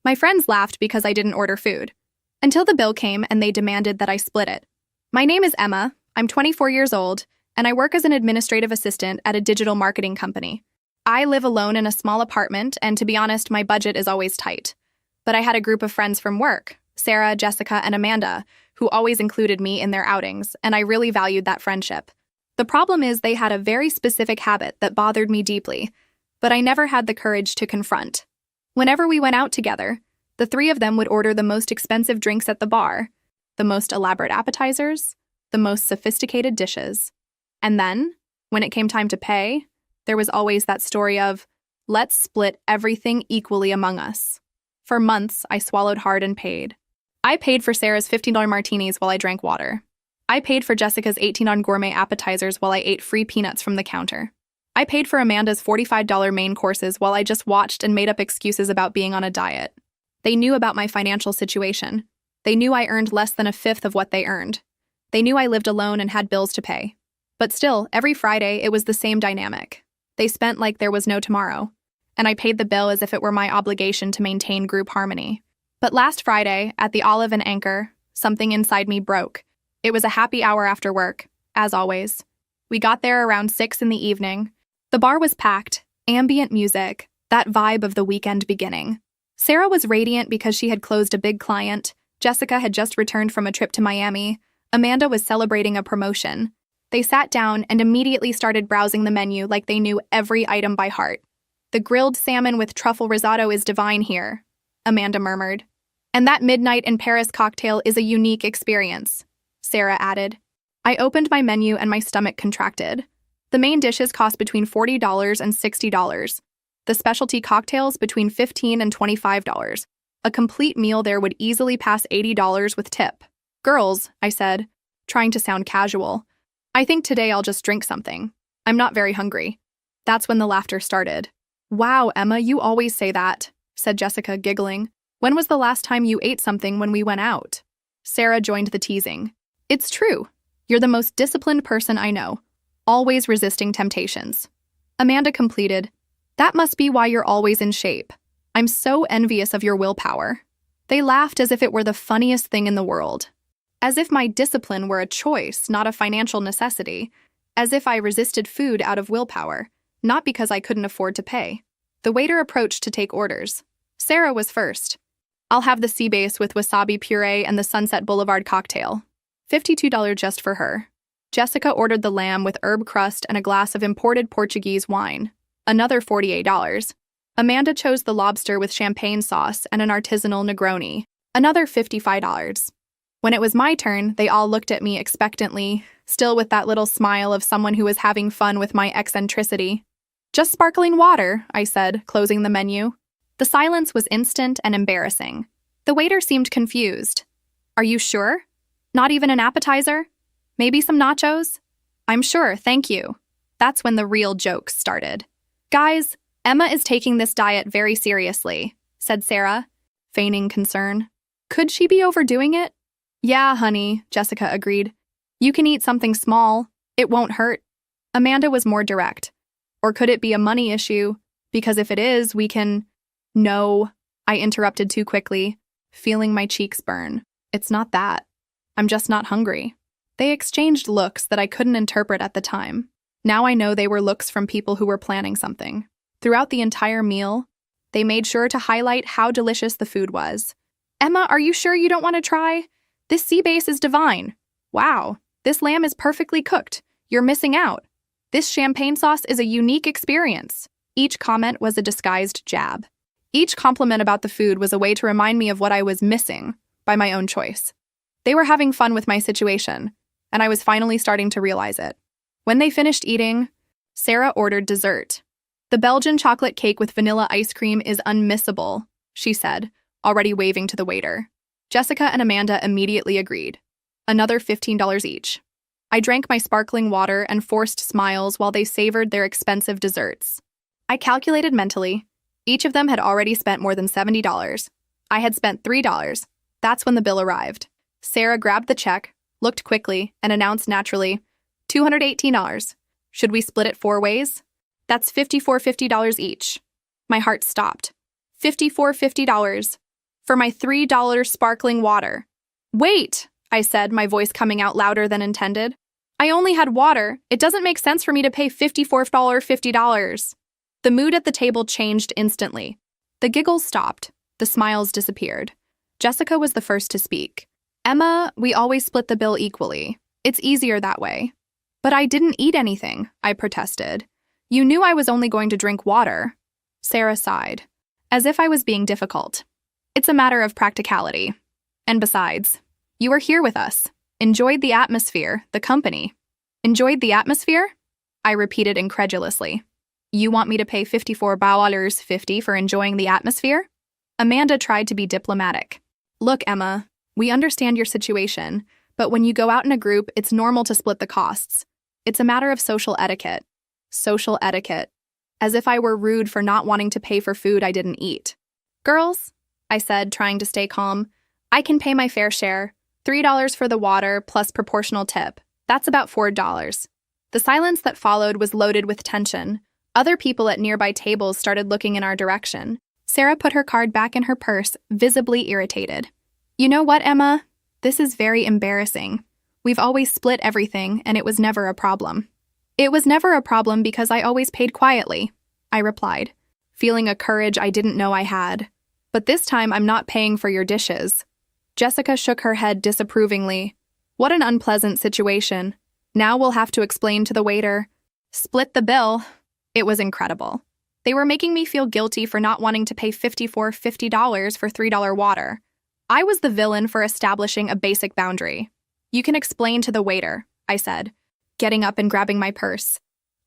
My friends laughed because I didn't order food. Until the bill came and they demanded that I split it. My name is Emma, I'm 24 years old, and I work as an administrative assistant at a digital marketing company. I live alone in a small apartment, and to be honest, my budget is always tight. But I had a group of friends from work, Sarah, Jessica, and Amanda, who always included me in their outings, and I really valued that friendship. The problem is they had a very specific habit that bothered me deeply, but I never had the courage to confront. Whenever we went out together, the three of them would order the most expensive drinks at the bar, the most elaborate appetizers, the most sophisticated dishes. And then, when it came time to pay, there was always that story of, let's split everything equally among us. For months, I swallowed hard and paid. I paid for Sarah's $15 martinis while I drank water. I paid for Jessica's $18 gourmet appetizers while I ate free peanuts from the counter. I paid for Amanda's $45 main courses while I just watched and made up excuses about being on a diet. They knew about my financial situation. They knew I earned less than a fifth of what they earned. They knew I lived alone and had bills to pay. But still, every Friday, it was the same dynamic. They spent like there was no tomorrow, and I paid the bill as if it were my obligation to maintain group harmony. But last Friday, at the Olive and Anchor, something inside me broke. It was a happy hour after work, as always. We got there around 6 in the evening. The bar was packed, ambient music, that vibe of the weekend beginning. Sarah was radiant because she had closed a big client. Jessica had just returned from a trip to Miami. Amanda was celebrating a promotion. They sat down and immediately started browsing the menu like they knew every item by heart. "The grilled salmon with truffle risotto is divine here," Amanda murmured. "And that midnight in Paris cocktail is a unique experience," Sarah added. I opened my menu and my stomach contracted. The main dishes cost between $40 and $60. The specialty cocktails between $15 and $25. A complete meal there would easily pass $80 with tip. "Girls," I said, trying to sound casual, "I think today I'll just drink something. I'm not very hungry." That's when the laughter started. "Wow, Emma, you always say that," said Jessica, giggling. "When was the last time you ate something when we went out?" Sarah joined the teasing. "It's true. You're the most disciplined person I know, always resisting temptations." Amanda completed, "That must be why you're always in shape. I'm so envious of your willpower." They laughed as if it were the funniest thing in the world. As if my discipline were a choice, not a financial necessity. As if I resisted food out of willpower, not because I couldn't afford to pay. The waiter approached to take orders. Sarah was first. "I'll have the sea bass with wasabi puree and the Sunset Boulevard cocktail." $52 just for her. Jessica ordered the lamb with herb crust and a glass of imported Portuguese wine. Another $48. Amanda chose the lobster with champagne sauce and an artisanal Negroni. Another $55. When it was my turn, they all looked at me expectantly, still with that little smile of someone who was having fun with my eccentricity. "Just sparkling water," I said, closing the menu. The silence was instant and embarrassing. The waiter seemed confused. "Are you sure? Not even an appetizer? Maybe some nachos?" "I'm sure, thank you." That's when the real jokes started. "Guys, Emma is taking this diet very seriously," said Sarah, feigning concern. "Could she be overdoing it?" "Yeah, honey," Jessica agreed. "You can eat something small. It won't hurt." Amanda was more direct. "Or could it be a money issue? Because if it is, we can—" "No," I interrupted too quickly, feeling my cheeks burn. "It's not that. I'm just not hungry." They exchanged looks that I couldn't interpret at the time. Now I know they were looks from people who were planning something. Throughout the entire meal, they made sure to highlight how delicious the food was. "Emma, are you sure you don't want to try? This sea bass is divine. Wow, this lamb is perfectly cooked. You're missing out. This champagne sauce is a unique experience." Each comment was a disguised jab. Each compliment about the food was a way to remind me of what I was missing by my own choice. They were having fun with my situation, and I was finally starting to realize it. When they finished eating, Sarah ordered dessert. "The Belgian chocolate cake with vanilla ice cream is unmissable," she said, already waving to the waiter. Jessica and Amanda immediately agreed. Another $15 each. I drank my sparkling water and forced smiles while they savored their expensive desserts. I calculated mentally. Each of them had already spent more than $70. I had spent $3. That's when the bill arrived. Sarah grabbed the check, looked quickly, and announced naturally, $218. Should we split it 4 ways? That's $54.50 each. My heart stopped. $54.50. for my $3 sparkling water. Wait, I said, my voice coming out louder than intended. I only had water. It doesn't make sense for me to pay $50. The mood at the table changed instantly. The giggles stopped. The smiles disappeared. Jessica was the first to speak. Emma, we always split the bill equally. It's easier that way. But I didn't eat anything, I protested. You knew I was only going to drink water. Sarah sighed, as if I was being difficult. It's a matter of practicality. And besides, you were here with us. Enjoyed the atmosphere, the company. Enjoyed the atmosphere? I repeated incredulously. You want me to pay $54.50 for enjoying the atmosphere? Amanda tried to be diplomatic. Look, Emma, we understand your situation, but when you go out in a group, it's normal to split the costs. It's a matter of social etiquette. Social etiquette. As if I were rude for not wanting to pay for food I didn't eat. Girls, I said, trying to stay calm, I can pay my fair share. $3 for the water plus proportional tip. That's about $4. The silence that followed was loaded with tension. Other people at nearby tables started looking in our direction. Sarah put her card back in her purse, visibly irritated. You know what, Emma? This is very embarrassing. We've always split everything, and it was never a problem. It was never a problem because I always paid quietly, I replied, feeling a courage I didn't know I had. But this time I'm not paying for your dishes. Jessica shook her head disapprovingly. What an unpleasant situation. Now we'll have to explain to the waiter. Split the bill. It was incredible. They were making me feel guilty for not wanting to pay $50 for $3 water. I was the villain for establishing a basic boundary. You can explain to the waiter, I said, getting up and grabbing my purse.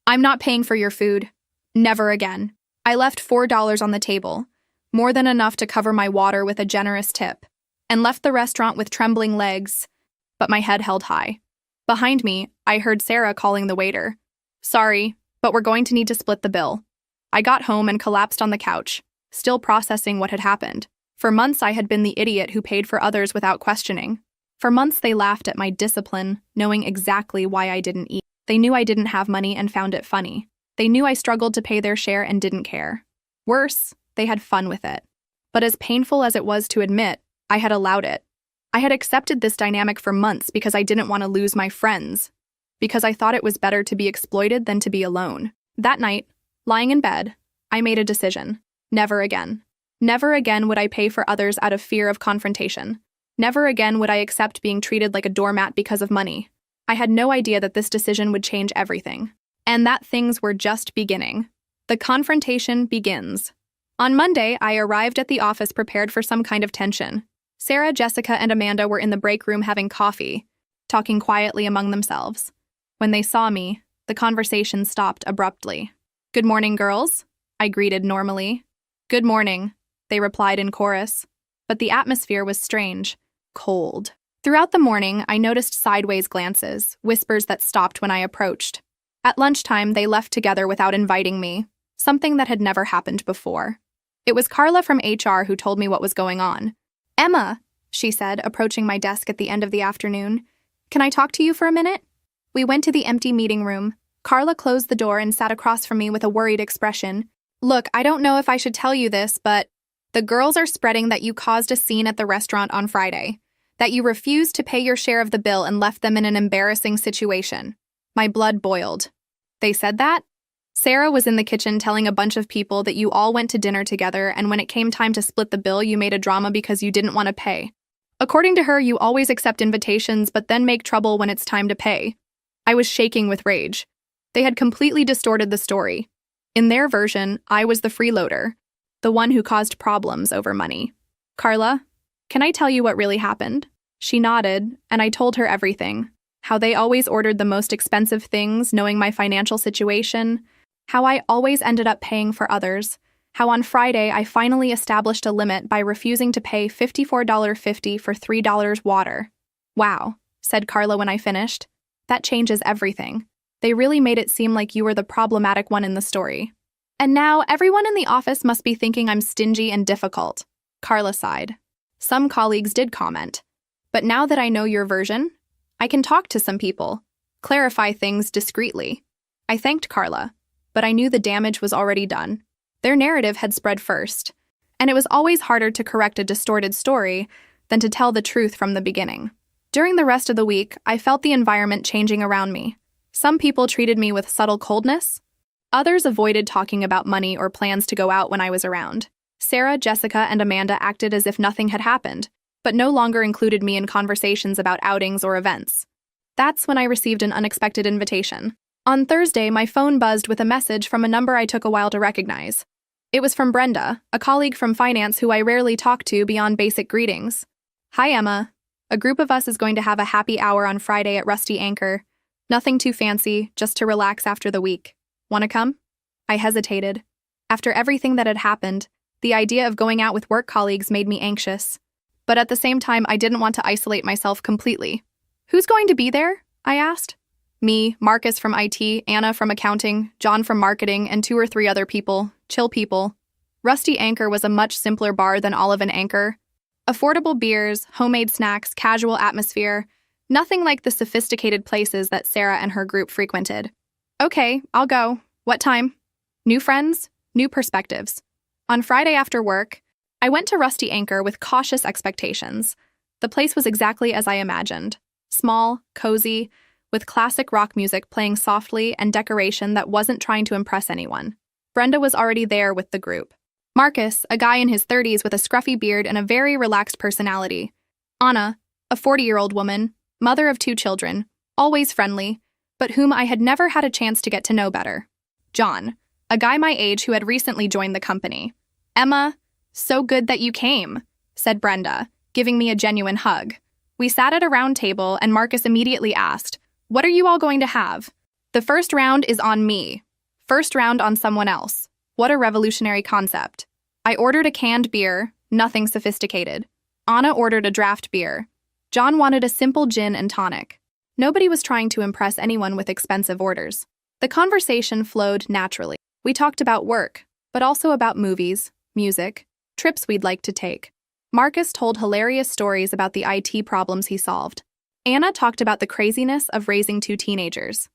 I'm not paying for your food. Never again. I left $4 on the table, more than enough to cover my water with a generous tip, and left the restaurant with trembling legs, but my head held high. Behind me, I heard Sarah calling the waiter. Sorry, but we're going to need to split the bill. I got home and collapsed on the couch, still processing what had happened. For months, I had been the idiot who paid for others without questioning. For months, they laughed at my discipline, knowing exactly why I didn't eat. They knew I didn't have money and found it funny. They knew I struggled to pay their share and didn't care. Worse, they had fun with it. But as painful as it was to admit, I had allowed it. I had accepted this dynamic for months because I didn't want to lose my friends, because I thought it was better to be exploited than to be alone. That night, lying in bed, I made a decision. Never again. Never again would I pay for others out of fear of confrontation. Never again would I accept being treated like a doormat because of money. I had no idea that this decision would change everything, and that things were just beginning. The confrontation begins. On Monday, I arrived at the office prepared for some kind of tension. Sarah, Jessica, and Amanda were in the break room having coffee, talking quietly among themselves. When they saw me, the conversation stopped abruptly. Good morning, girls, I greeted normally. Good morning, they replied in chorus. But the atmosphere was strange, cold. Throughout the morning, I noticed sideways glances, whispers that stopped when I approached. At lunchtime, they left together without inviting me, something that had never happened before. It was Carla from HR who told me what was going on. Emma, she said, approaching my desk at the end of the afternoon. Can I talk to you for a minute? We went to the empty meeting room. Carla closed the door and sat across from me with a worried expression. Look, I don't know if I should tell you this, but the girls are spreading that you caused a scene at the restaurant on Friday, that you refused to pay your share of the bill and left them in an embarrassing situation. My blood boiled. They said that? Sarah was in the kitchen telling a bunch of people that you all went to dinner together, and when it came time to split the bill, you made a drama because you didn't want to pay. According to her, you always accept invitations but then make trouble when it's time to pay. I was shaking with rage. They had completely distorted the story. In their version, I was the freeloader, the one who caused problems over money. Carla, can I tell you what really happened? She nodded, and I told her everything. How they always ordered the most expensive things, knowing my financial situation. How I always ended up paying for others. How on Friday I finally established a limit by refusing to pay $54.50 for $3 water. Wow, said Carla when I finished. That changes everything. They really made it seem like you were the problematic one in the story. And now everyone in the office must be thinking I'm stingy and difficult. Carla sighed. Some colleagues did comment. But now that I know your version, I can talk to some people, clarify things discreetly. I thanked Carla, but I knew the damage was already done. Their narrative had spread first, And it was always harder to correct a distorted story than to tell the truth from the beginning. During the rest of the week, I felt the environment changing around me. Some people treated me with subtle coldness. Others avoided talking about money or plans to go out when I was around. Sarah, Jessica, and Amanda acted as if nothing had happened, but no longer included me in conversations about outings or events. That's when I received an unexpected invitation. On Thursday, my phone buzzed with a message from a number I took a while to recognize. It was from Brenda, a colleague from finance who I rarely talk to beyond basic greetings. "Hi, Emma. A group of us is going to have a happy hour on Friday at Rusty Anchor. Nothing too fancy, just to relax after the week. Want to come?" I hesitated. After everything that had happened, the idea of going out with work colleagues made me anxious. But at the same time, I didn't want to isolate myself completely. "Who's going to be there?" I asked. "Me, Marcus from IT, Anna from accounting, John from marketing, and 2 or 3 other people, chill people." Rusty Anchor was a much simpler bar than Olive and Anchor. Affordable beers, homemade snacks, casual atmosphere, nothing like the sophisticated places that Sarah and her group frequented. "Okay, I'll go. What time?" New friends, new perspectives. On Friday after work, I went to Rusty Anchor with cautious expectations. The place was exactly as I imagined. Small, cozy, with classic rock music playing softly and decoration that wasn't trying to impress anyone. Brenda was already there with the group. Marcus, a guy in his 30s with a scruffy beard and a very relaxed personality. Anna, a 40-year-old woman, mother of 2 children, always friendly, but whom I had never had a chance to get to know better. John, a guy my age who had recently joined the company. "Emma, so good that you came," said Brenda, giving me a genuine hug. We sat at a round table and Marcus immediately asked, "What are you all going to have?" "The first round is on me. First round on someone else." What a revolutionary concept. I ordered a canned beer, nothing sophisticated. Anna ordered a draft beer. John wanted a simple gin and tonic. Nobody was trying to impress anyone with expensive orders. The conversation flowed naturally. We talked about work, but also about movies, music, trips we'd like to take. Marcus told hilarious stories about the IT problems he solved. Anna talked about the craziness of raising 2 teenagers.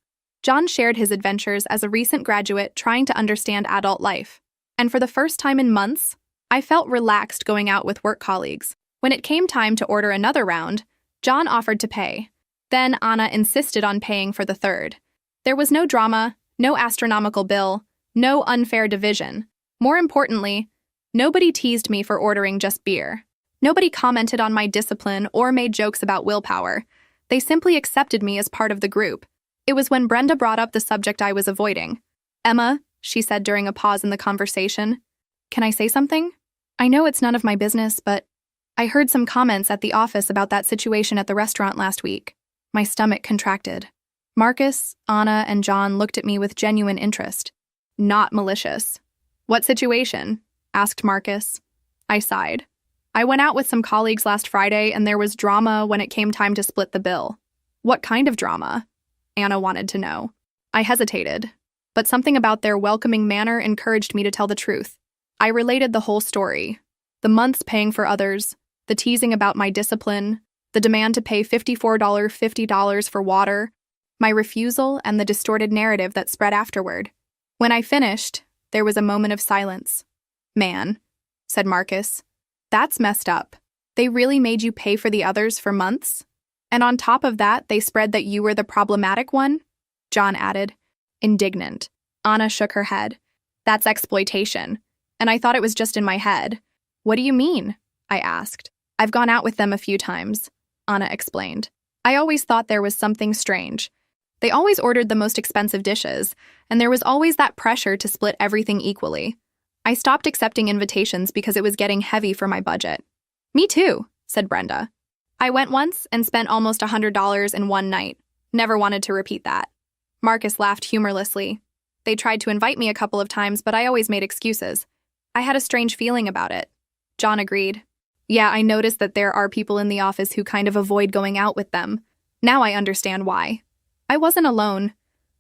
John shared his adventures as a recent graduate trying to understand adult life. And for the first time in months, I felt relaxed going out with work colleagues. When it came time to order another round, John offered to pay. Then Anna insisted on paying for the third. There was no drama, no astronomical bill, no unfair division. More importantly, nobody teased me for ordering just beer. Nobody commented on my discipline or made jokes about willpower. They simply accepted me as part of the group. It was when Brenda brought up the subject I was avoiding. "Emma," she said during a pause in the conversation, "can I say something? I know it's none of my business, but I heard some comments at the office about that situation at the restaurant last week." My stomach contracted. Marcus, Anna, and John looked at me with genuine interest. Not malicious. "What situation?" asked Marcus. I sighed. "I went out with some colleagues last Friday and there was drama when it came time to split the bill." "What kind of drama?" Anna wanted to know. I hesitated, but something about their welcoming manner encouraged me to tell the truth. I related the whole story. The months paying for others, the teasing about my discipline, the demand to pay $50 for water, my refusal, and the distorted narrative that spread afterward. When I finished, there was a moment of silence. "Man," said Marcus, "that's messed up. They really made you pay for the others for months? And on top of that, they spread that you were the problematic one?" John added, indignant. Anna shook her head. "That's exploitation. And I thought it was just in my head." "What do you mean?" I asked. "I've gone out with them a few times," Anna explained. "I always thought there was something strange. They always ordered the most expensive dishes, and there was always that pressure to split everything equally. I stopped accepting invitations because it was getting heavy for my budget." "Me too," said Brenda. "I went once and spent almost $100 in one night. Never wanted to repeat that." Marcus laughed humorlessly. "They tried to invite me a couple of times, but I always made excuses. I had a strange feeling about it." John agreed. "Yeah, I noticed that there are people in the office who kind of avoid going out with them. Now I understand why." I wasn't alone.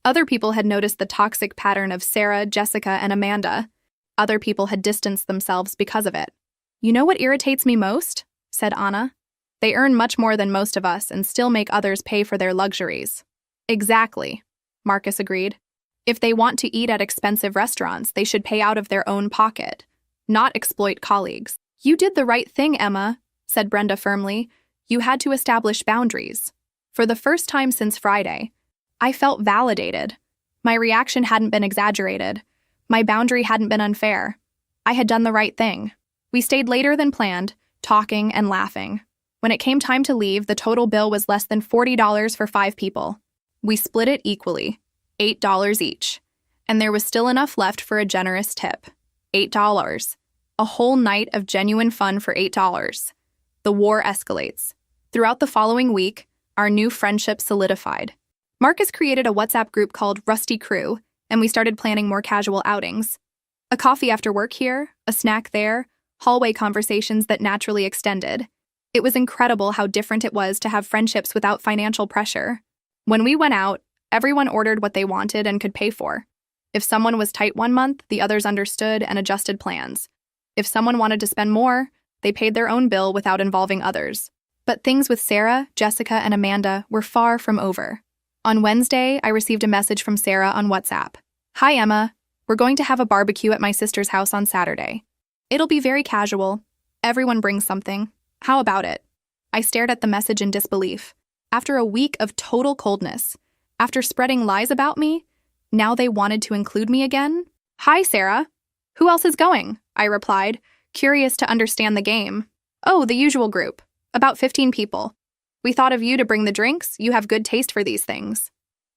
Other people had noticed the toxic pattern of Sarah, Jessica, and Amanda. Other people had distanced themselves because of it. "You know what irritates me most?" said Anna. "They earn much more than most of us and still make others pay for their luxuries." "Exactly," Marcus agreed. "If they want to eat at expensive restaurants, they should pay out of their own pocket. not exploit colleagues. You did the right thing, Emma, said Brenda firmly. You had to establish boundaries. For the first time since Friday, I felt validated. My reaction hadn't been exaggerated. My boundary hadn't been unfair. I had done the right thing. We stayed later than planned, talking and laughing. When it came time to leave, the total bill was less than $40 for 5 people. We split it equally, $8 each. And there was still enough left for a generous tip. $8. A whole night of genuine fun for $8. The war escalates. Throughout the following week, our new friendship solidified. Marcus created a WhatsApp group called Rusty Crew, and we started planning more casual outings. A coffee after work here, a snack there, hallway conversations that naturally extended. It was incredible how different it was to have friendships without financial pressure. When we went out, everyone ordered what they wanted and could pay for. If someone was tight one month, the others understood and adjusted plans. If someone wanted to spend more, they paid their own bill without involving others. But things with Sarah, Jessica, and Amanda were far from over. On Wednesday, I received a message from Sarah on WhatsApp. Hi, Emma. We're going to have a barbecue at my sister's house on Saturday. It'll be very casual. Everyone brings something. How about it? I stared at the message in disbelief. After a week of total coldness, after spreading lies about me, now they wanted to include me again? Hi, Sarah. Who else is going? I replied, curious to understand the game. Oh, the usual group. About 15 people. We thought of you to bring the drinks. You have good taste for these things.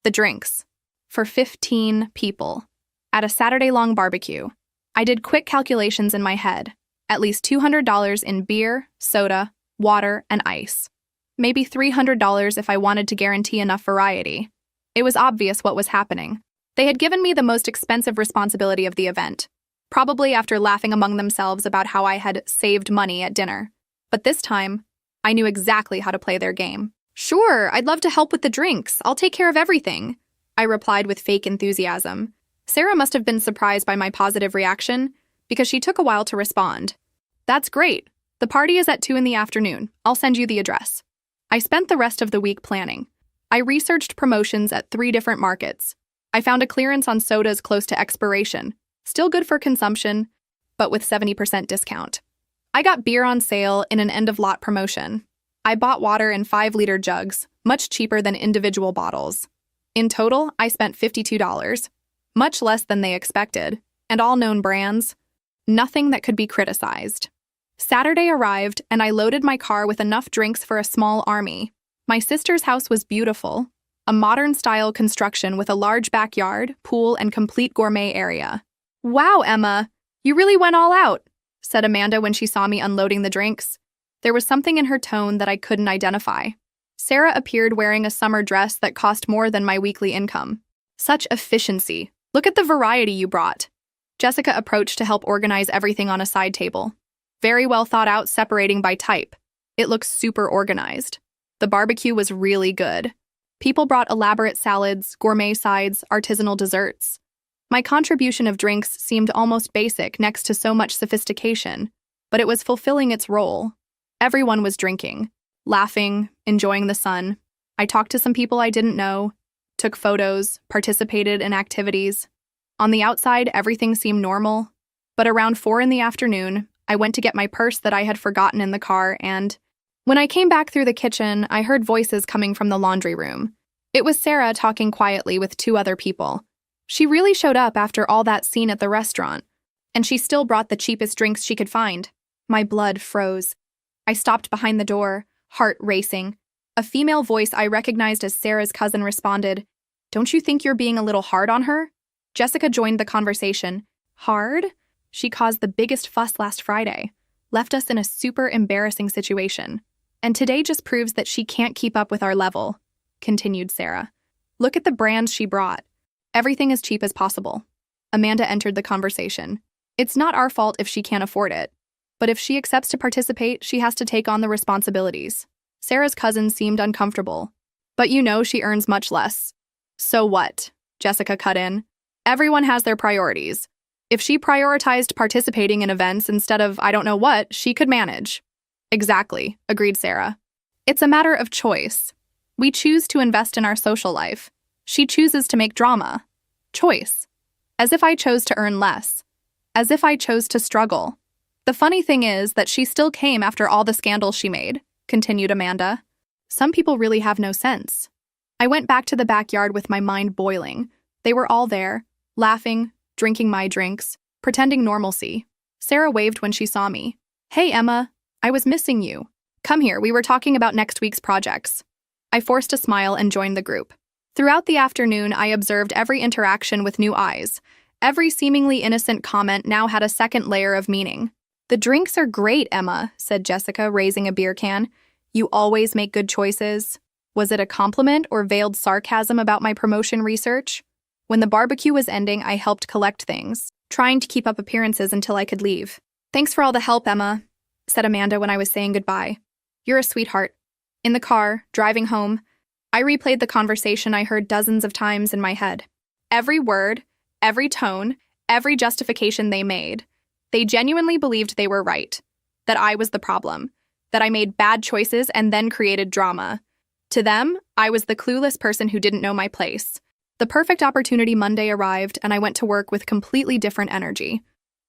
The drinks. For 15 people. At a Saturday-long barbecue. I did quick calculations in my head. At least $200 in beer, soda, water, and ice. Maybe $300 if I wanted to guarantee enough variety. It was obvious what was happening. They had given me the most expensive responsibility of the event, probably after laughing among themselves about how I had saved money at dinner. But this time, I knew exactly how to play their game. Sure, I'd love to help with the drinks. I'll take care of everything, I replied with fake enthusiasm. Sarah must have been surprised by my positive reaction, because she took a while to respond. That's great. The party is at 2 in the afternoon. I'll send you the address. I spent the rest of the week planning. I researched promotions at 3 different markets. I found a clearance on sodas close to expiration, still good for consumption, but with 70% discount. I got beer on sale in an end-of-lot promotion. I bought water in 5-liter jugs, much cheaper than individual bottles. In total, I spent $52, much less than they expected, and all known brands. Nothing that could be criticized. Saturday arrived, and I loaded my car with enough drinks for a small army. My sister's house was beautiful, a modern-style construction with a large backyard, pool, and complete gourmet area. Wow, Emma, you really went all out, said Amanda when she saw me unloading the drinks. There was something in her tone that I couldn't identify. Sarah appeared wearing a summer dress that cost more than my weekly income. Such efficiency. Look at the variety you brought. Jessica approached to help organize everything on a side table. Very well thought out, separating by type. It looks super organized. The barbecue was really good. People brought elaborate salads, gourmet sides, artisanal desserts. My contribution of drinks seemed almost basic next to so much sophistication, but it was fulfilling its role. Everyone was drinking, laughing, enjoying the sun. I talked to some people I didn't know, took photos, participated in activities. On the outside, everything seemed normal, but around 4 in the afternoon, I went to get my purse that I had forgotten in the car, and when I came back through the kitchen, I heard voices coming from the laundry room. It was Sarah talking quietly with 2 other people. She really showed up after all that scene at the restaurant, and she still brought the cheapest drinks she could find. My blood froze. I stopped behind the door, heart racing. A female voice I recognized as Sarah's cousin responded, "Don't you think you're being a little hard on her?" Jessica joined the conversation. Hard? She caused the biggest fuss last Friday, left us in a super embarrassing situation. And today just proves that she can't keep up with our level, continued Sarah. Look at the brands she brought. Everything as cheap as possible. Amanda entered the conversation. It's not our fault if she can't afford it. But if she accepts to participate, she has to take on the responsibilities. Sarah's cousin seemed uncomfortable. But you know she earns much less. So what? Jessica cut in. Everyone has their priorities. If she prioritized participating in events instead of I don't know what, she could manage. Exactly, agreed Sarah. It's a matter of choice. We choose to invest in our social life. She chooses to make drama. Choice. As if I chose to earn less. As if I chose to struggle. The funny thing is that she still came after all the scandals she made, continued Amanda. Some people really have no sense. I went back to the backyard with my mind boiling. They were all there, laughing, drinking my drinks, pretending normalcy. Sarah waved when she saw me. Hey, Emma, I was missing you. Come here, we were talking about next week's projects. I forced a smile and joined the group. Throughout the afternoon, I observed every interaction with new eyes. Every seemingly innocent comment now had a second layer of meaning. The drinks are great, Emma, said Jessica, raising a beer can. You always make good choices. Was it a compliment or veiled sarcasm about my promotion research? When the barbecue was ending, I helped collect things, trying to keep up appearances until I could leave. Thanks for all the help, Emma, said Amanda when I was saying goodbye. You're a sweetheart. In the car, driving home, I replayed the conversation I heard dozens of times in my head. Every word, every tone, every justification they made. They genuinely believed they were right, that I was the problem, that I made bad choices and then created drama. To them, I was the clueless person who didn't know my place. The perfect opportunity Monday arrived, and I went to work with completely different energy.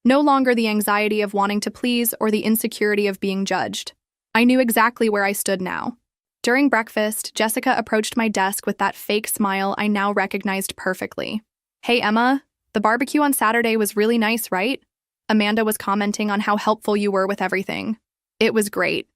No longer the anxiety of wanting to please or the insecurity of being judged. I knew exactly where I stood now. During breakfast, Jessica approached my desk with that fake smile I now recognized perfectly. Hey, Emma, the barbecue on Saturday was really nice, right? Amanda was commenting on how helpful you were with everything. It was great.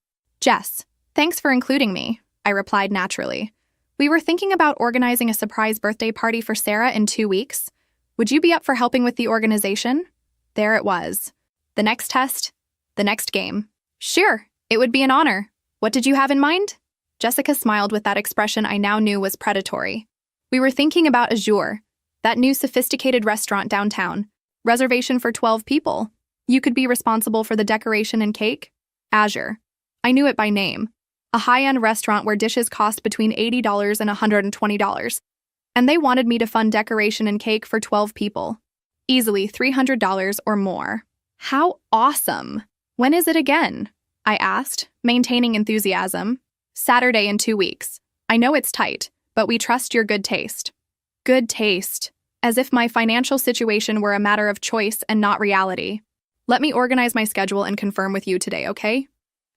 Jess, thanks for including me, I replied naturally. We were thinking about organizing a surprise birthday party for Sarah in 2 weeks. Would you be up for helping with the organization? There it was. The next test, the next game. Sure, it would be an honor. What did you have in mind? Jessica smiled with that expression I now knew was predatory. We were thinking about Azure, that new sophisticated restaurant downtown. Reservation for 12 people. You could be responsible for the decoration and cake? Azure. I knew it by name. A high-end restaurant where dishes cost between $80 and $120. And they wanted me to fund decoration and cake for 12 people. Easily $300 or more. How awesome! When is it again? I asked, maintaining enthusiasm. Saturday in 2 weeks. I know it's tight, but we trust your good taste. Good taste. As if my financial situation were a matter of choice and not reality. Let me organize my schedule and confirm with you today, okay?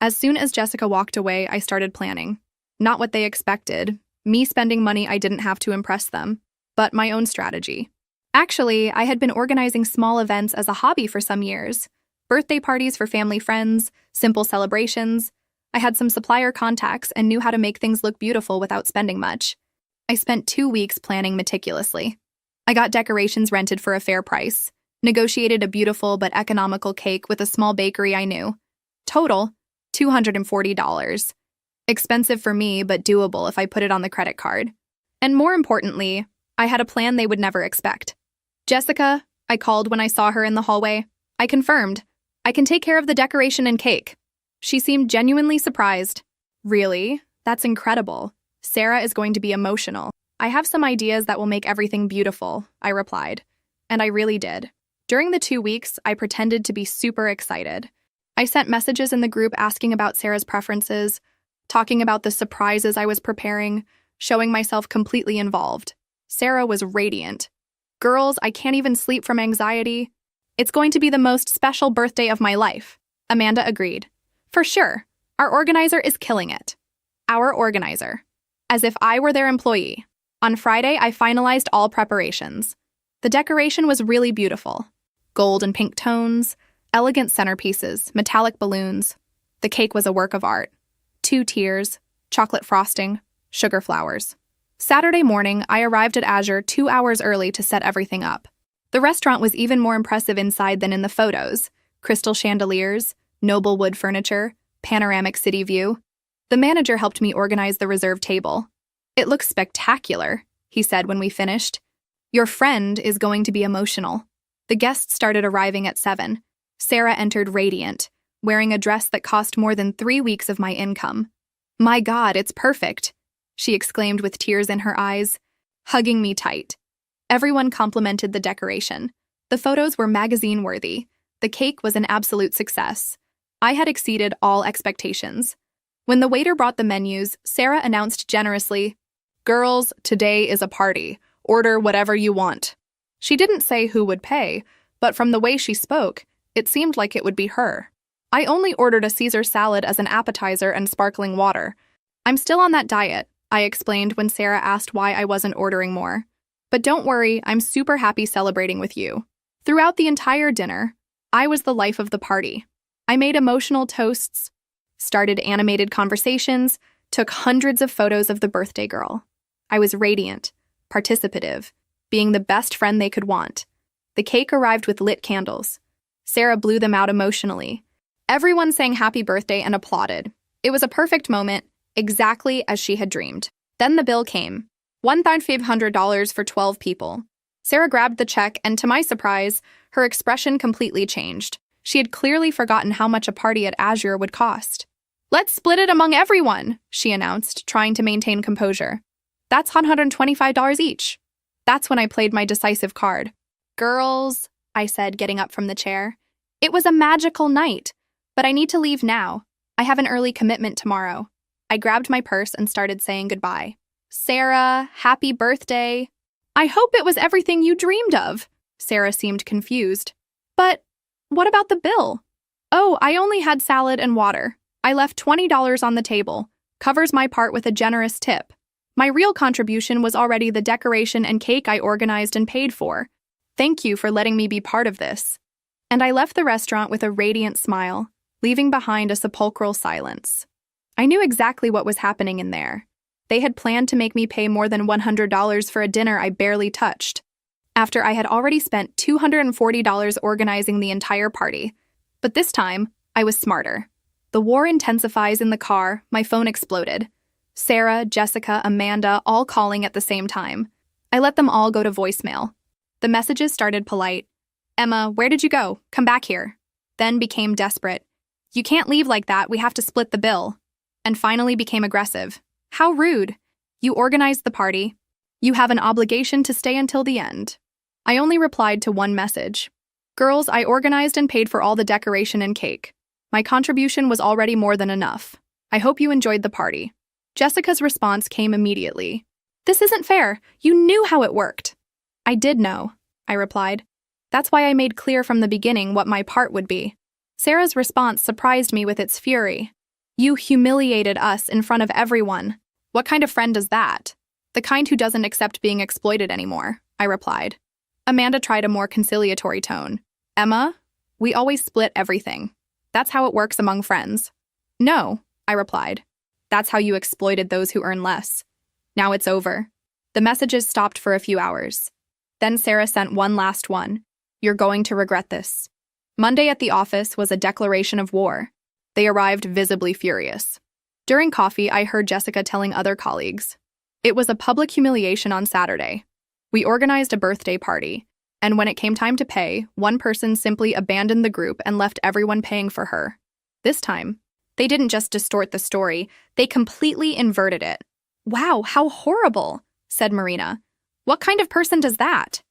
As soon as Jessica walked away, I started planning. Not what they expected, me spending money I didn't have to impress them, but my own strategy. Actually, I had been organizing small events as a hobby for some years. Birthday parties for family friends, simple celebrations. I had some supplier contacts and knew how to make things look beautiful without spending much. I spent 2 weeks planning meticulously. I got decorations rented for a fair price, negotiated a beautiful but economical cake with a small bakery I knew. Total, $240. Expensive for me, but doable if I put it on the credit card. And more importantly, I had a plan they would never expect. Jessica, I called when I saw her in the hallway. I confirmed. I can take care of the decoration and cake. She seemed genuinely surprised. Really? That's incredible. Sarah is going to be emotional. I have some ideas that will make everything beautiful, I replied. And I really did. During the 2 weeks, I pretended to be super excited. I sent messages in the group asking about Sarah's preferences, talking about the surprises I was preparing, showing myself completely involved. Sarah was radiant. Girls, I can't even sleep from anxiety. It's going to be the most special birthday of my life. Amanda agreed. For sure. Our organizer is killing it. Our organizer. As if I were their employee. On Friday, I finalized all preparations. The decoration was really beautiful. Gold and pink tones, elegant centerpieces, metallic balloons. The cake was a work of art. 2 tiers, chocolate frosting, sugar flowers. Saturday morning, I arrived at Azure 2 hours early to set everything up. The restaurant was even more impressive inside than in the photos. Crystal chandeliers, noble wood furniture, panoramic city view. The manager helped me organize the reserved table. It looks spectacular, he said when we finished. Your friend is going to be emotional. The guests started arriving at 7. Sarah entered radiant, wearing a dress that cost more than 3 weeks of my income. My God, it's perfect, she exclaimed with tears in her eyes, hugging me tight. Everyone complimented the decoration. The photos were magazine-worthy. The cake was an absolute success. I had exceeded all expectations. When the waiter brought the menus, Sarah announced generously, "Girls, today is a party. Order whatever you want." She didn't say who would pay, but from the way she spoke, it seemed like it would be her. I only ordered a Caesar salad as an appetizer and sparkling water. I'm still on that diet, I explained when Sarah asked why I wasn't ordering more. But don't worry, I'm super happy celebrating with you. Throughout the entire dinner, I was the life of the party. I made emotional toasts, started animated conversations, took hundreds of photos of the birthday girl. I was radiant, participative, being the best friend they could want. The cake arrived with lit candles. Sarah blew them out emotionally. Everyone sang happy birthday and applauded. It was a perfect moment, exactly as she had dreamed. Then the bill came. $1,500 for 12 people. Sarah grabbed the check, and to my surprise, her expression completely changed. She had clearly forgotten how much a party at Azure would cost. "Let's split it among everyone," she announced, trying to maintain composure. "That's $125 each." That's when I played my decisive card. "Girls," I said, getting up from the chair. "It was a magical night, but I need to leave now. I have an early commitment tomorrow." I grabbed my purse and started saying goodbye. "Sarah, happy birthday." "I hope it was everything you dreamed of." Sarah seemed confused. "But what about the bill?" "Oh, I only had salad and water. I left $20 on the table. Covers my part with a generous tip. My real contribution was already the decoration and cake I organized and paid for. Thank you for letting me be part of this." And I left the restaurant with a radiant smile, leaving behind a sepulchral silence. I knew exactly what was happening in there. They had planned to make me pay more than $100 for a dinner I barely touched, after I had already spent $240 organizing the entire party. But this time, I was smarter. The war intensifies in the car, my phone exploded. Sarah, Jessica, Amanda, all calling at the same time. I let them all go to voicemail. The messages started polite. "Emma, where did you go? Come back here." Then became desperate. "You can't leave like that, we have to split the bill." And finally became aggressive. "How rude. You organized the party. You have an obligation to stay until the end." I only replied to one message. "Girls, I organized and paid for all the decoration and cake. My contribution was already more than enough. I hope you enjoyed the party." Jessica's response came immediately. "This isn't fair. You knew how it worked." "I did know," I replied. "That's why I made clear from the beginning what my part would be." Sarah's response surprised me with its fury. "You humiliated us in front of everyone. What kind of friend is that?" "The kind who doesn't accept being exploited anymore," I replied. Amanda tried a more conciliatory tone. "Emma, we always split everything. That's how it works among friends." "No," I replied. "That's how you exploited those who earn less. Now it's over." The messages stopped for a few hours. Then Sarah sent one last one. "You're going to regret this." Monday at the office was a declaration of war. They arrived visibly furious. During coffee, I heard Jessica telling other colleagues. It was a public humiliation on Saturday. We organized a birthday party, and when it came time to pay, one person simply abandoned the group and left everyone paying for her. This time, they didn't just distort the story, they completely inverted it. "Wow, how horrible," said Marina. "What kind of person does that?"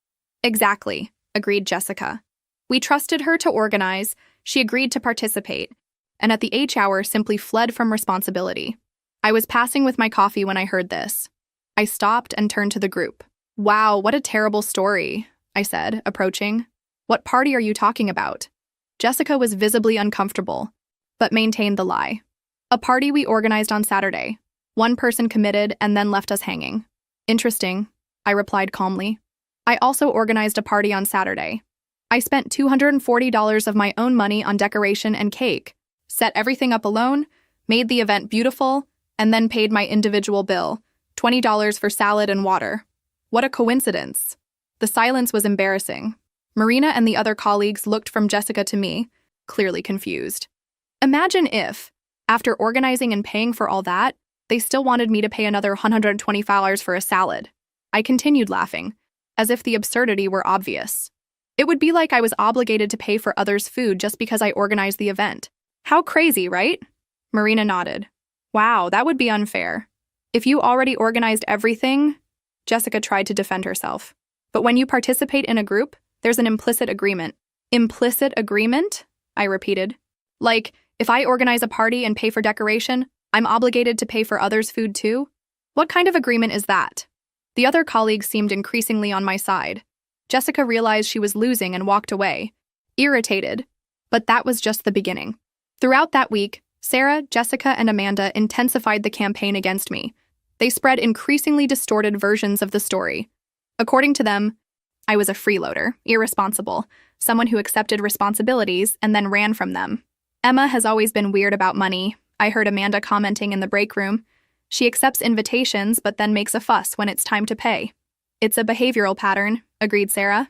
"Exactly," agreed Jessica. "We trusted her to organize, she agreed to participate, and at the H hour simply fled from responsibility." I was passing with my coffee when I heard this. I stopped and turned to the group. "Wow, what a terrible story," I said, approaching. "What party are you talking about?" Jessica was visibly uncomfortable, but maintained the lie. "A party we organized on Saturday. One person committed and then left us hanging." "Interesting," I replied calmly. "I also organized a party on Saturday. I spent $240 of my own money on decoration and cake, set everything up alone, made the event beautiful, and then paid my individual bill, $20 for salad and water. What a coincidence." The silence was embarrassing. Marina and the other colleagues looked from Jessica to me, clearly confused. Imagine if, after organizing and paying for all that, they still wanted me to pay another $120 for a salad. I continued laughing, as if the absurdity were obvious. It would be like I was obligated to pay for others' food just because I organized the event. How crazy, right? Marina nodded. "Wow, that would be unfair. If you already organized everything..." Jessica tried to defend herself. "But when you participate in a group, there's an implicit agreement." "Implicit agreement?" I repeated. "Like, if I organize a party and pay for decoration, I'm obligated to pay for others' food too? What kind of agreement is that?" The other colleagues seemed increasingly on my side. Jessica realized she was losing and walked away, irritated. But that was just the beginning. Throughout that week, Sarah, Jessica, and Amanda intensified the campaign against me. They spread increasingly distorted versions of the story. According to them, I was a freeloader, irresponsible, someone who accepted responsibilities and then ran from them. Emma has always been weird about money. I heard Amanda commenting in the break room. She accepts invitations but then makes a fuss when it's time to pay. It's a behavioral pattern, agreed Sarah.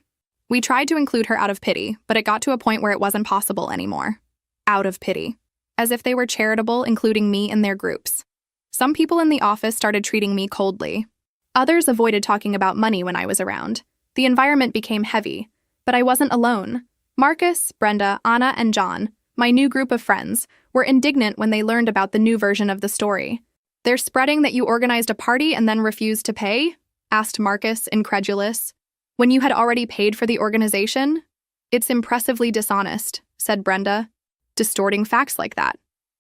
We tried to include her out of pity, but it got to a point where it wasn't possible anymore. Out of pity. As if they were charitable, including me in their groups. Some people in the office started treating me coldly. Others avoided talking about money when I was around. The environment became heavy, but I wasn't alone. Marcus, Brenda, Anna, and John, my new group of friends, were indignant when they learned about the new version of the story. "They're spreading that you organized a party and then refused to pay?" asked Marcus, incredulous. "When you had already paid for the organization?" "It's impressively dishonest," said Brenda. "Distorting facts like that."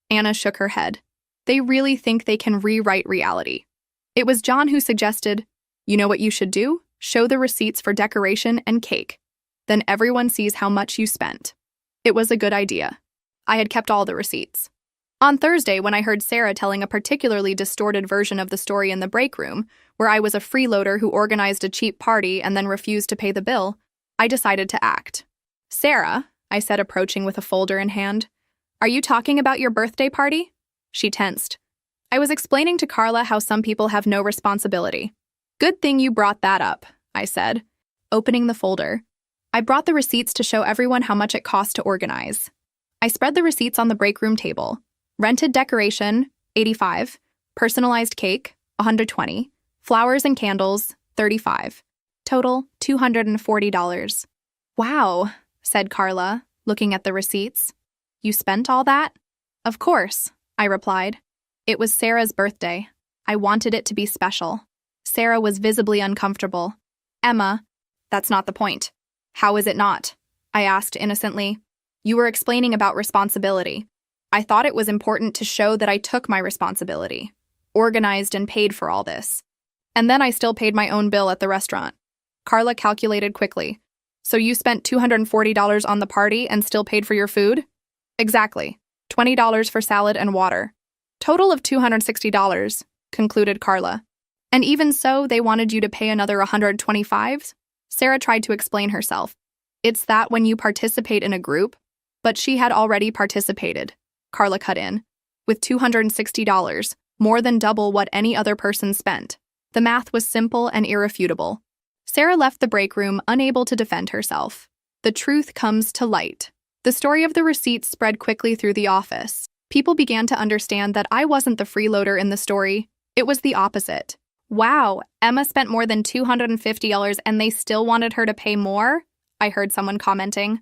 Anna shook her head. "They really think they can rewrite reality." It was John who suggested, "You know what you should do? Show the receipts for decoration and cake. Then everyone sees how much you spent." It was a good idea. I had kept all the receipts. On Thursday, when I heard Sarah telling a particularly distorted version of the story in the break room, where I was a freeloader who organized a cheap party and then refused to pay the bill, I decided to act. "Sarah," I said, approaching with a folder in hand, "are you talking about your birthday party?" She tensed. I was explaining to Carla how some people have no responsibility. "Good thing you brought that up," I said, opening the folder. I brought the receipts to show everyone how much it cost to organize. I spread the receipts on the break room table. Rented decoration, $85, personalized cake, $120, flowers and candles, $35. Total, $240. "Wow," said Carla, looking at the receipts. "You spent all that?" "Of course," I replied. It was Sarah's birthday. I wanted it to be special. Sarah was visibly uncomfortable. "Emma, that's not the point." "How is it not?" I asked innocently. "You were explaining about responsibility. I thought it was important to show that I took my responsibility, organized and paid for all this. And then I still paid my own bill at the restaurant." Carla calculated quickly. "So you spent $240 on the party and still paid for your food?" "Exactly. $20 for salad and water. Total of $260, concluded Carla. "And even so, they wanted you to pay another $125? Sarah tried to explain herself. "It's that when you participate in a group." But she had already participated. Carla cut in. With $260, more than double what any other person spent. The math was simple and irrefutable. Sarah left the break room unable to defend herself. The truth comes to light. The story of the receipts spread quickly through the office. People began to understand that I wasn't the freeloader in the story. It was the opposite. "Wow, Emma spent more than $250 and they still wanted her to pay more?" I heard someone commenting.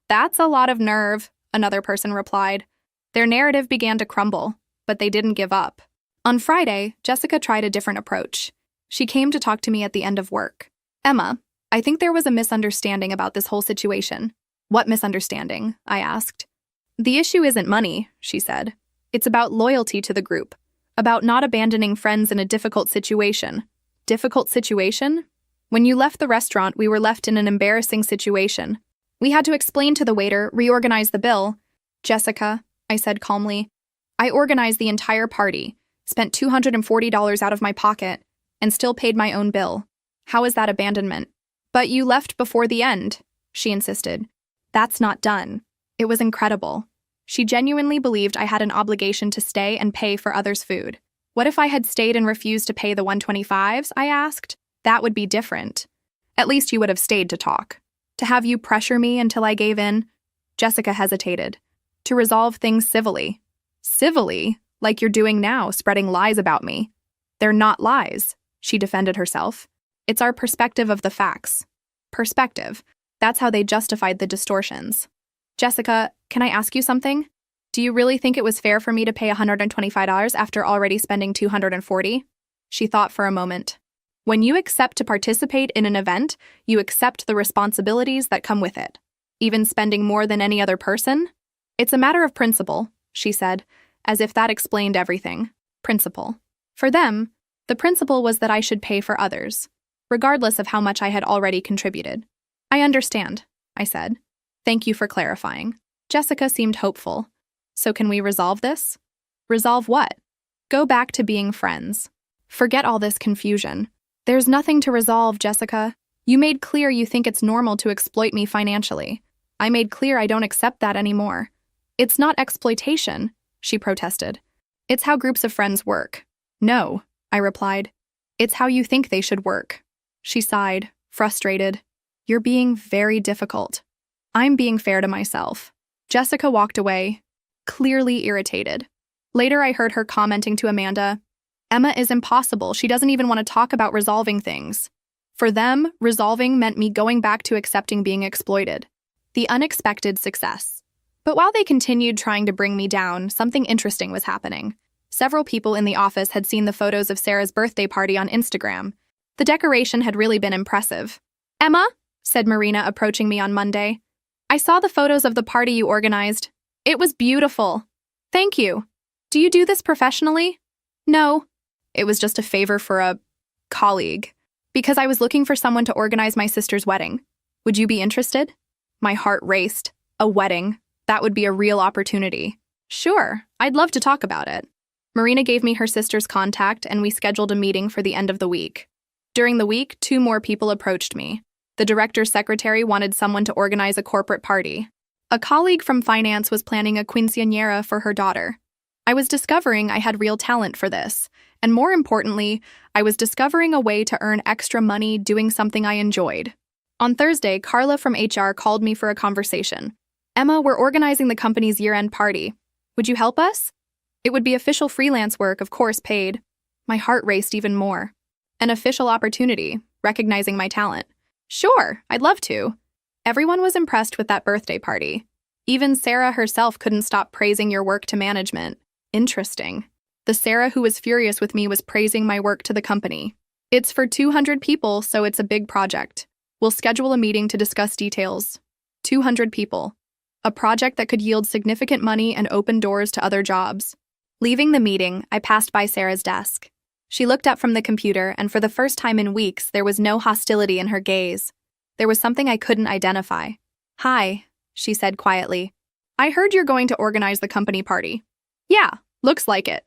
"That's a lot of nerve," another person replied. Their narrative began to crumble, but they didn't give up. On Friday, Jessica tried a different approach. She came to talk to me at the end of work. "Emma, I think there was a misunderstanding about this whole situation." "What misunderstanding?" I asked. "The issue isn't money," she said. "It's about loyalty to the group, about not abandoning friends in a difficult situation." "Difficult situation?" "When you left the restaurant, we were left in an embarrassing situation. We had to explain to the waiter, reorganize the bill." "Jessica," I said calmly, "I organized the entire party, spent $240 out of my pocket, and still paid my own bill. How is that abandonment?" "But you left before the end," she insisted. "That's not done." It was incredible. She genuinely believed I had an obligation to stay and pay for others' food. "What if I had stayed and refused to pay the $125s?" I asked. "That would be different. At least you would have stayed to talk. To have you pressure me until I gave in?" Jessica hesitated. "To resolve things civilly." "Civilly? Like you're doing now, spreading lies about me." "They're not lies," she defended herself. "It's our perspective of the facts." Perspective. That's how they justified the distortions. "Jessica, can I ask you something? Do you really think it was fair for me to pay $125 after already spending $240? She thought for a moment. "When you accept to participate in an event, you accept the responsibilities that come with it. Even spending more than any other person? It's a matter of principle," she said, as if that explained everything. Principle. For them, the principle was that I should pay for others, regardless of how much I had already contributed. "I understand," I said. "Thank you for clarifying." Jessica seemed hopeful. So can we resolve this? Resolve what? Go back to being friends. Forget all this confusion. There's nothing to resolve, Jessica. You made clear you think it's normal to exploit me financially. I made clear I don't accept that anymore. It's not exploitation, she protested. It's how groups of friends work. No, I replied. It's how you think they should work. She sighed, frustrated. You're being very difficult. I'm being fair to myself. Jessica walked away, clearly irritated. Later, I heard her commenting to Amanda, Emma is impossible. She doesn't even want to talk about resolving things. For them, resolving meant me going back to accepting being exploited. The unexpected success. But while they continued trying to bring me down, something interesting was happening. Several people in the office had seen the photos of Sarah's birthday party on Instagram. The decoration had really been impressive. Emma, said Marina, approaching me on Monday, I saw the photos of the party you organized. It was beautiful. Thank you. Do you do this professionally? No. It was just a favor for a colleague. Because I was looking for someone to organize my sister's wedding. Would you be interested? My heart raced. A wedding. That would be a real opportunity. Sure, I'd love to talk about it. Marina gave me her sister's contact, and we scheduled a meeting for the end of the week. During the week, 2 more people approached me. The director's secretary wanted someone to organize a corporate party. A colleague from finance was planning a quinceañera for her daughter. I was discovering I had real talent for this, and more importantly, I was discovering a way to earn extra money doing something I enjoyed. On Thursday, Carla from HR called me for a conversation. Emma, we're organizing the company's year-end party. Would you help us? It would be official freelance work, of course paid. My heart raced even more. An official opportunity, recognizing my talent. Sure, I'd love to. Everyone was impressed with that birthday party. Even Sarah herself couldn't stop praising your work to management. Interesting. The Sarah who was furious with me was praising my work to the company. It's for 200 people, so it's a big project. We'll schedule a meeting to discuss details. 200 people. A project that could yield significant money and open doors to other jobs. Leaving the meeting, I passed by Sarah's desk. She looked up from the computer, and for the first time in weeks, there was no hostility in her gaze. There was something I couldn't identify. Hi, she said quietly. I heard you're going to organize the company party. Yeah, looks like it.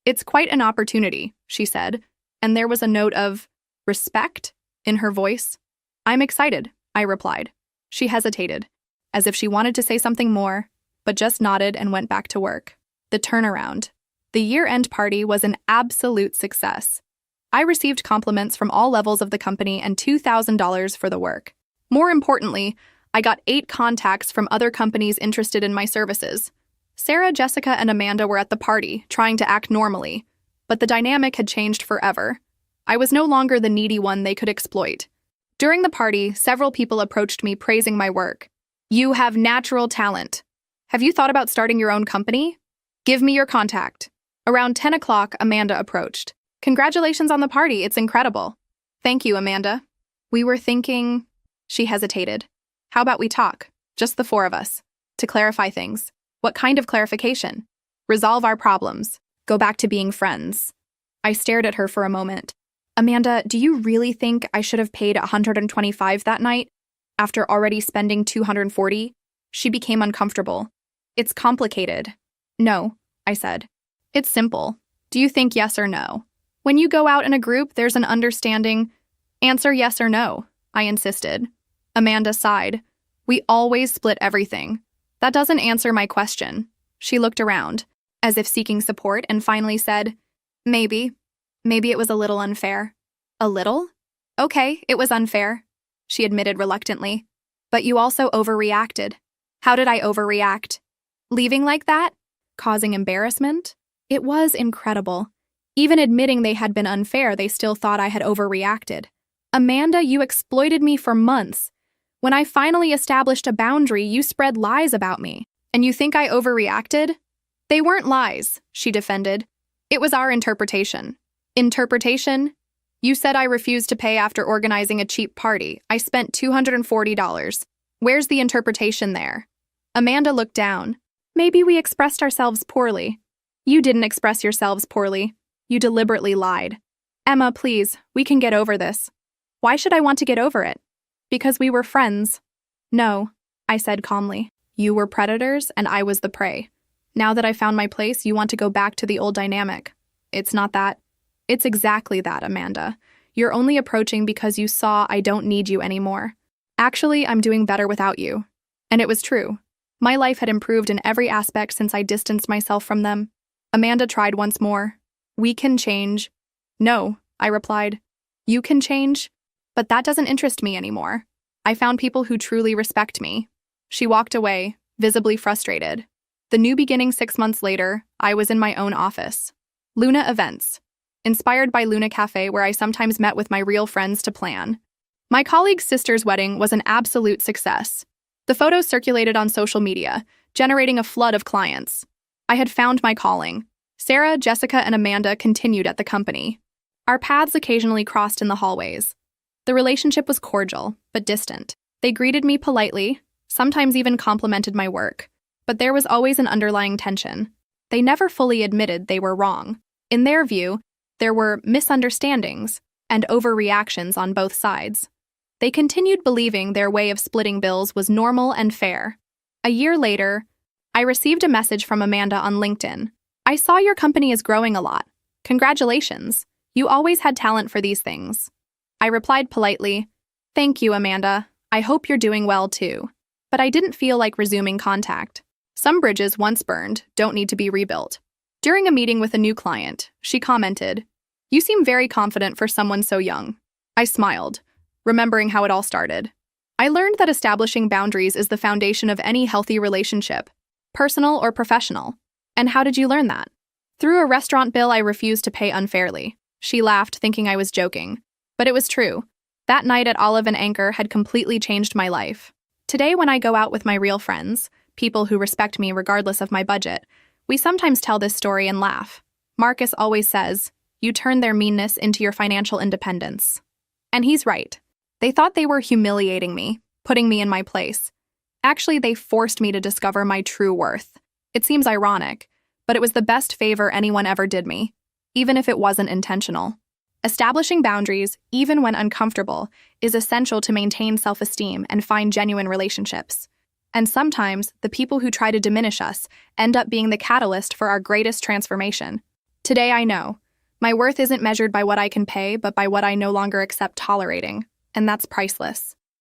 It's quite an opportunity, she said, and there was a note of respect in her voice. I'm excited, I replied. She hesitated, as if she wanted to say something more, but just nodded and went back to work. The turnaround. The year-end party was an absolute success. I received compliments from all levels of the company and $2,000 for the work. More importantly, I got 8 contacts from other companies interested in my services. Sarah, Jessica, and Amanda were at the party, trying to act normally, but the dynamic had changed forever. I was no longer the needy one they could exploit. During the party, several people approached me praising my work. You have natural talent. Have you thought about starting your own company? Give me your contact. Around 10 o'clock, Amanda approached. Congratulations on the party, it's incredible. Thank you, Amanda. We were thinking... She hesitated. How about we talk, just the 4 of us, to clarify things. What kind of clarification? Resolve our problems. Go back to being friends. I stared at her for a moment. Amanda, do you really think I should have paid $125 that night? After already spending $240? She became uncomfortable. It's complicated. No, I said. It's simple. Do you think yes or no? When you go out in a group, there's an understanding. Answer yes or no, I insisted. Amanda sighed. We always split everything. That doesn't answer my question. She looked around, as if seeking support, and finally said, Maybe. Maybe it was a little unfair. A little? Okay, it was unfair, she admitted reluctantly. But you also overreacted. How did I overreact? Leaving like that? Causing embarrassment? It was incredible. Even admitting they had been unfair, they still thought I had overreacted. Amanda, you exploited me for months. When I finally established a boundary, you spread lies about me. And you think I overreacted? They weren't lies, she defended. It was our interpretation. Interpretation? You said I refused to pay after organizing a cheap party. I spent $240. Where's the interpretation there? Amanda looked down. Maybe we expressed ourselves poorly. You didn't express yourselves poorly. You deliberately lied. Emma, please, we can get over this. Why should I want to get over it? Because we were friends. No, I said calmly. You were predators and I was the prey. Now that I found my place, you want to go back to the old dynamic. It's not that. It's exactly that, Amanda. You're only approaching because you saw I don't need you anymore. Actually, I'm doing better without you. And it was true. My life had improved in every aspect since I distanced myself from them. Amanda tried once more. We can change. No, I replied. You can change? But that doesn't interest me anymore. I found people who truly respect me. She walked away, visibly frustrated. The new beginning 6 months later, I was in my own office. Luna Events. Inspired by Luna Cafe, where I sometimes met with my real friends to plan. My colleague's sister's wedding was an absolute success. The photos circulated on social media, generating a flood of clients. I had found my calling. Sarah, Jessica, and Amanda continued at the company. Our paths occasionally crossed in the hallways. The relationship was cordial, but distant. They greeted me politely, sometimes even complimented my work. But there was always an underlying tension. They never fully admitted they were wrong. In their view, there were misunderstandings and overreactions on both sides. They continued believing their way of splitting bills was normal and fair. A year later, I received a message from Amanda on LinkedIn. I saw your company is growing a lot. Congratulations. You always had talent for these things. I replied politely, Thank you, Amanda. I hope you're doing well too. But I didn't feel like resuming contact. Some bridges once burned don't need to be rebuilt. During a meeting with a new client, she commented, You seem very confident for someone so young. I smiled, remembering how it all started. I learned that establishing boundaries is the foundation of any healthy relationship, personal or professional. And how did you learn that? Through a restaurant bill I refused to pay unfairly. She laughed, thinking I was joking. But it was true. That night at Olive and Anchor had completely changed my life. Today, when I go out with my real friends, people who respect me regardless of my budget, we sometimes tell this story and laugh. Marcus always says, You turn their meanness into your financial independence. And he's right. They thought they were humiliating me, putting me in my place. Actually, they forced me to discover my true worth. It seems ironic, but it was the best favor anyone ever did me, even if it wasn't intentional. Establishing boundaries, even when uncomfortable, is essential to maintain self-esteem and find genuine relationships. And sometimes, the people who try to diminish us end up being the catalyst for our greatest transformation. Today I know, my worth isn't measured by what I can pay, but by what I no longer accept tolerating, and that's priceless.